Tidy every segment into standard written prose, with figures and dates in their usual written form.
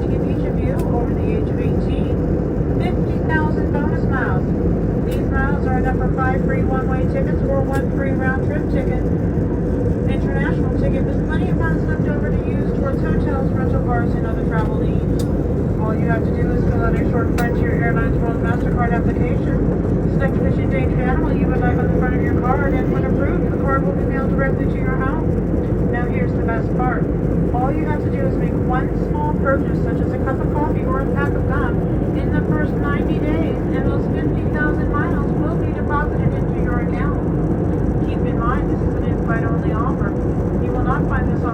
to give each of you over the age of 18 50,000 bonus miles. These miles are enough for 5 free one-way tickets or 1 free round-trip ticket. International ticket with plenty of funds left over to use towards hotels, rental cars, and other travel needs. All you have to do is fill out a short Frontier Airlines World MasterCard application. Select which endangered animal you would like on the front of your card, and when approved, the card will be mailed directly to your home. Now here's the best part. All you have to do is make one small purchase, such as a cup of coffee or a pack of gum, in the first 90 days, and those 50,000 miles will be deposited into your account. Keep in mind, this is an invite-only offer. You will not find this on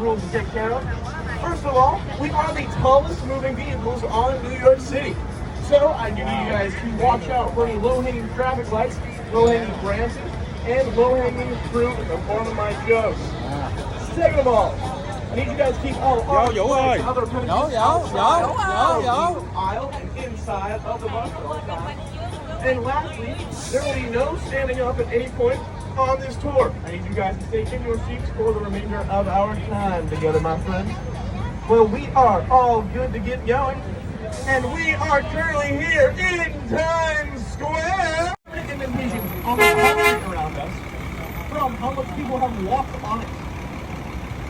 rules to take care of. First of all, we are the tallest moving vehicles on New York City. So I need you guys to watch out for any low-hanging traffic lights, low-hanging branches, and low-hanging fruit in the form of my jokes. Second of all, I need you guys to keep all arms and other pediments outside the aisle and inside of the bus at all times. And lastly, there will be no standing up at any point on this tour. I need you guys to stay in your seats for the remainder of our time together, my friends. Well, we are all good to get going, and we are currently here in Times Square. Indentations on the concrete around us from how much people have walked on it.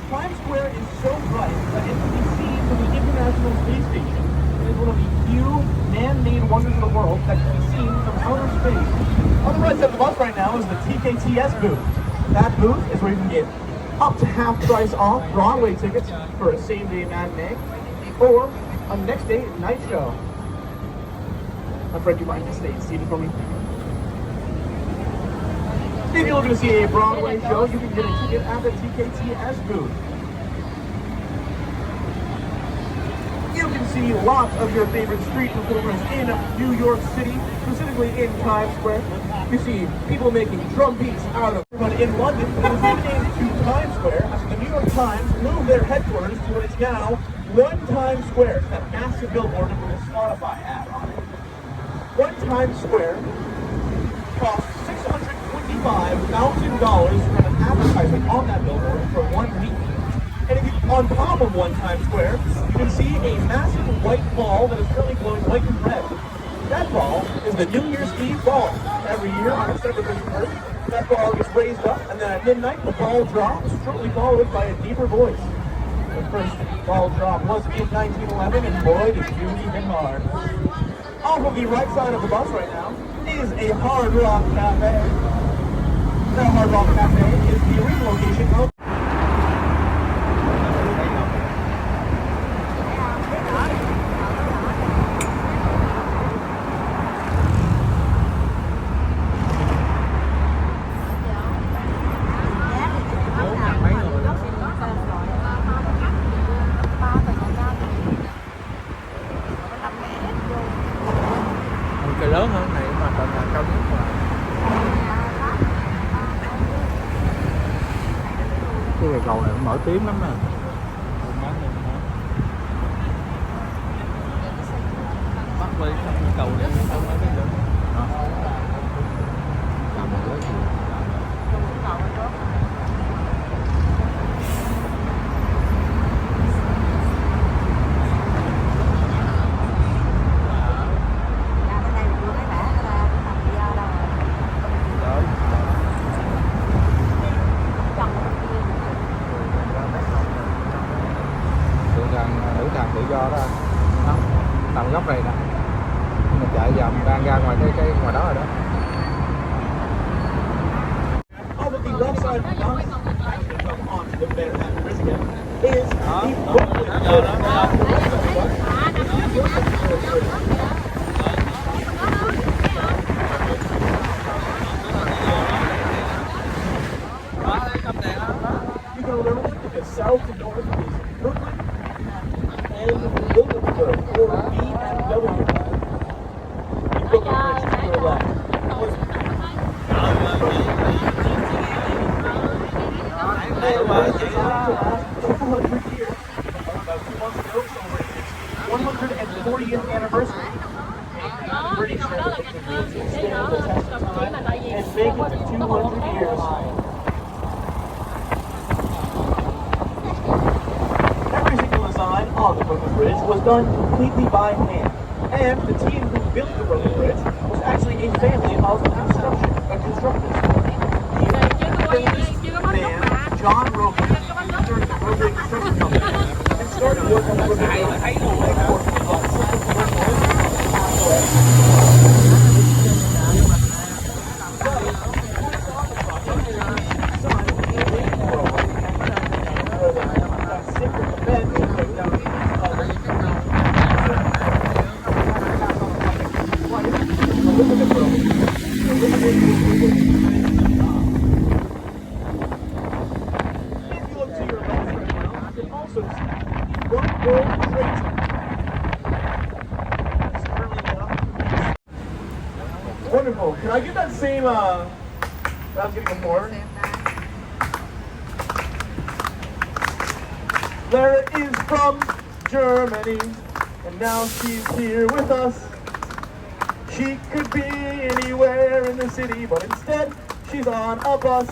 Times Square is so bright that it can be seen from the International Space Station. It is one of the few man-made wonders of the world that can be seen from outer space. On the right side of the bus right now is the TKTS booth. That booth is where you can get up to half price off Broadway tickets for a same-day matinee or a next-day night show. My friend, you mind just staying seated for me? If you're looking to see a Broadway show, you can get a ticket at the TKTS booth. You can see lots of your favorite street performers in New York City, specifically in Times Square. You see people making drum beats out of everyone in London. It was renamed to Times Square after the New York Times moved their headquarters to what is now One Times Square. It's that massive billboard with a Spotify ad on it. One Times Square costs $625,000 to run an advertisement on that billboard for 1 week. And if you, on top of One Times Square, you can see a massive white ball that is currently glowing white and red. That ball is the New Year's Eve ball. Every year on December 31st, that ball gets raised up, and then at midnight, the ball drops, shortly followed by a deeper voice. The first ball drop was in 1911, and boy, did Judy hit hard. Off of the right side of the bus right now is a Hard Rock Cafe. The Hard Rock Cafe is the original location of lớn hơn này mà còn là cao nhất mà cái cây cầu này cũng nổi tiếng lắm nè. Bắt với cái cầu này không nói đến được. I've not actually come onto the Manhattan Bridge again is the Brooklyn Bridge. You can remember that south to north is Brooklyn and Williamsburg, or BMW. The Brooklyn Bridge to your left. And it's designed to last 200 years. About 2 months ago, celebrated its 140th anniversary. The British transportation means it stand the test of time and make it to 200 years. Every single design on the Brooklyn Bridge was done completely by hand. And the team who built the Brooklyn Bridge was actually a family of constructors. The man, John Rogan, during the Rogan Construction Company, and started work on the Brooklyn Bridge. Wonderful. Can I get that same, that was getting before? Lara is from Germany, and now she's here with us. She could be anywhere in the city, but instead, she's on a bus.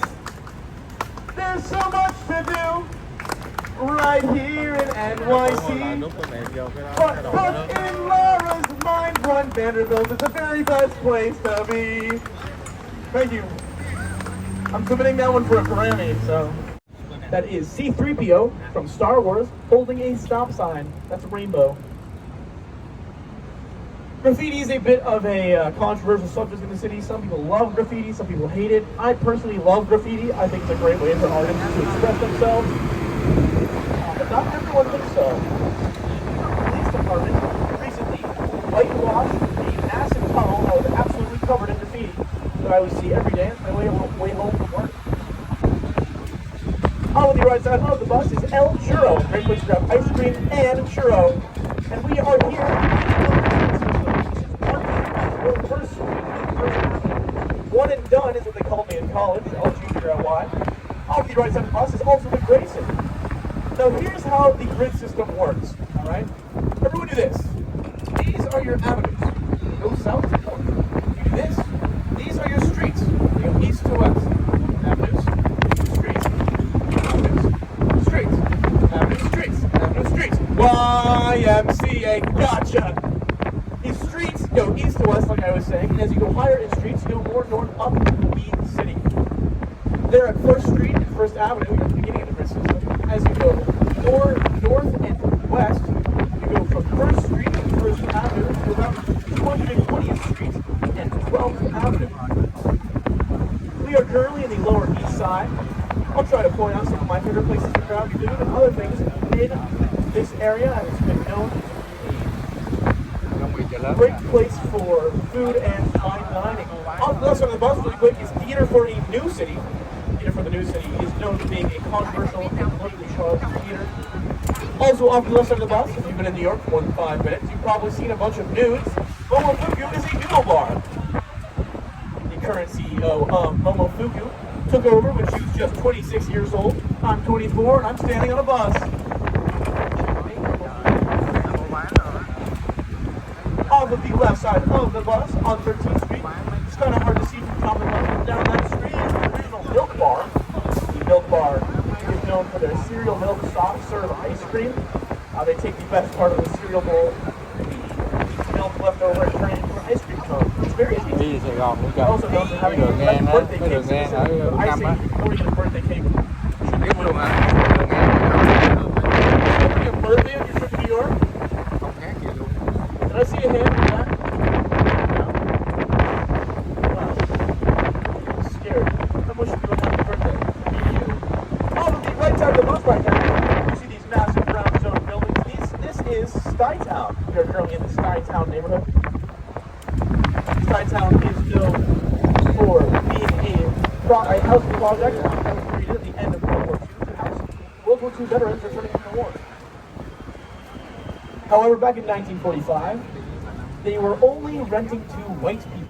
There's so much to do right here in NYC. But in Laura's mind, one Vanderbilt is the very best place to be. Thank you. I'm submitting that one for a Grammy, so. That is C-3PO from Star Wars holding a stop sign. That's a rainbow. Graffiti is a bit of a controversial subject in the city. Some people love graffiti, some people hate it. I personally love graffiti. I think it's a great way for artists to express themselves. But not everyone thinks so. The police department recently whitewashed a massive tunnel that was absolutely covered in graffiti that I would see every day on my way home from work. On the right side of the bus is El Churro, great place to grab ice cream and churro. And we are here. One and done is what they called me in college. I'll let you figure out why. Off the right side of the bus is also the Grayson. Now here's how the grid system works, alright? Everyone do this. These are your avenues. You go south to north. You do this. These are your streets. You go east to west. Avenues, streets, avenues, streets, avenues, streets, avenues, streets. YMCA, gotcha! These streets go east to west, like I was saying, and as you go higher in streets, you go more north up the city. There at First Street and First Avenue, you're at the beginning of the grid system. As you go more north and west, you go from First Street and First Avenue to about 220th Street and 12th Avenue. We are currently in the Lower East Side. I'll try to point out some of my favorite places to grab food and other things in this area, and it's been known a great place for food and fine dining. Off the left side of the bus, really quick, is Theater for a New City. Theater for the New City is known for being a controversial and politically charged theater. Also off the left side of the bus, if you've been in New York for more than 5 minutes, you've probably seen a bunch of nudes. Momofuku is a noodle bar. The current CEO of Momofuku took over when she was just 26 years old. I'm 24 and I'm standing on a bus. Off of the left side of the bus on 13th Street. It's kind of hard to see from top of the bus, but down that street is the original Milk Bar. The Milk Bar is known for their cereal milk soft serve ice cream. They take the best part of the cereal bowl, the milk left over, and turn it into an ice cream cone. It's very tasty. They're also known for having birthday cakes. Icing, or even a birthday cake. Should be a birthday on your trip to New York? Did I see a hand in that? Wow. I'm scared. How much should you go happy birthday? Chinatown neighborhood. Chinatown is known for being a housing project that was created at the end of World War II to house World War II veterans returning from the war. However, back in 1945, they were only renting to white people.